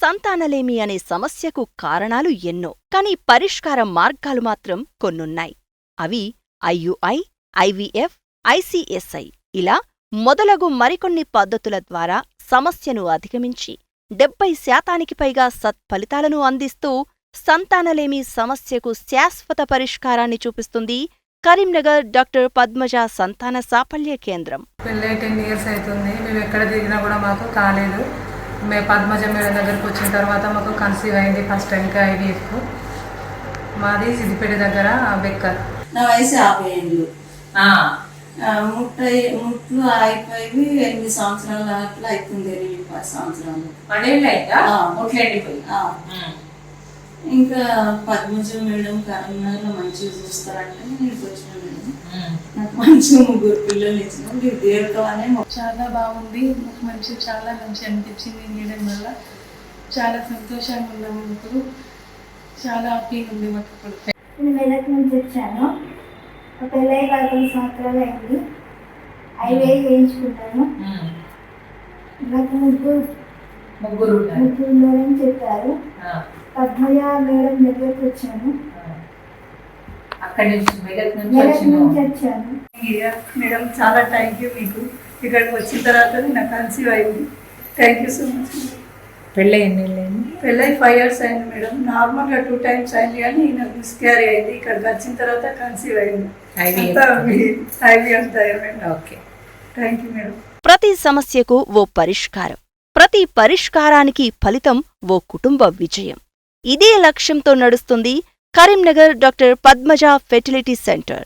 సంతానలేమి అనే సమస్యకు కారణాలు ఎన్నో, కాని పరిష్కార మార్గాలు మాత్రం కొన్నున్నాయి. అవి ఐయుఐ, ఐవిఎఫ్, ఐసిఎస్ఐ ఇలా మొదలగు మరికొన్ని పద్ధతుల ద్వారా సమస్యను అధిగమించి 70% పైగా సత్ఫలితాలను అందిస్తూ సంతానలేమి సమస్యకు శాశ్వత పరిష్కారాన్ని చూపిస్తుంది కరీంనగర్ డాక్టర్ పద్మజ సంతాన సాఫల్య కేంద్రం. పెళ్ళై 10 years అవుతుంది. మేము ఎక్కడ తిరిగినా కూడా మాకు కాలేదు. మేము పద్మజ మేడం దగ్గరకు వచ్చిన తర్వాత మాకు కన్సీవ్ అయింది ఫస్ట్ టైంకి ఐవీఎఫ్. మాది సిద్దిపేట దగ్గర బెక్కర్. నా వయసు 50 ఏళ్ళు. ముట్లు అయిపోయి 8 సంవత్సరాల అట్లా అవుతుంది. 10 సంవత్సరాలు ఇంకా పద్మజ మేడం కరీంనగర్లో మంచిగా చూస్తారంటే నేను వచ్చిన మేడం. నాకు మంచిగా 3 పిల్లలు ఇచ్చిన దీర్ఘమనే చాలా బాగుంది. నాకు మంచి చాలా మంచి అనిపించింది. మేడం వల్ల చాలా సంతోషంగా ఉన్నాము. ఇప్పుడు చాలా హ్యాపీగా ఉంది మాకు. ఇప్పుడు నేను మెదక్ నుంచి వచ్చాను. పెళ్ళై 11 సంవత్సరాలు అయింది. ఐవీఐ చేయించుకుంటాను. నాకు ముగ్గురు ఉన్నారని చెప్పారు. పద్మజ మేడం దగ్గరకు వచ్చాను. మెదక్ నుంచి వచ్చాను. మేడం చాలా థ్యాంక్ యూ మీకు. ఇక్కడికి వచ్చిన తర్వాత నాకు కన్సీవ్ అయింది. Thank you so much. పెళ్ళై ఎన్ని ఏళ్ళు అయింది? పెళ్ళై 5 years అయింది మేడం. నార్మల్గా 2 times అయింది కానీ నాకు మిస్క్యారీ అయింది. ఇక్కడికి వచ్చిన తర్వాత కన్సీవ్ అయింది. Okay, thank you madam. ప్రతి సమస్యకు ఓ పరిష్కారం, ప్రతి పరిష్కారానికి ఫలితం ఓ కుటుంబ విజయం. ఇదే లక్ష్యంతో నడుస్తుంది Karimnagar doctor Padmaja fertility centre.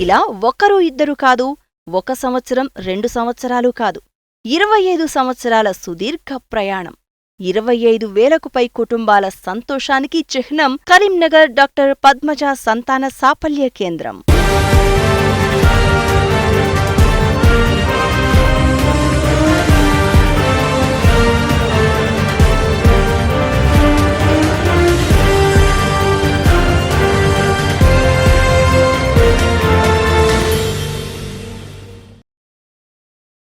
ఇలా ఒకరు ఇద్దరు కాదు, 1 సంవత్సరం 2 సంవత్సరాలు కాదు, 25 సంవత్సరాల సుదీర్ఘ ప్రయాణం, 25,000కు పై కుటుంబాల సంతోషానికి చిహ్నం కరీంనగర్ డాక్టర్ పద్మజ సంతాన సాఫల్య కేంద్రం.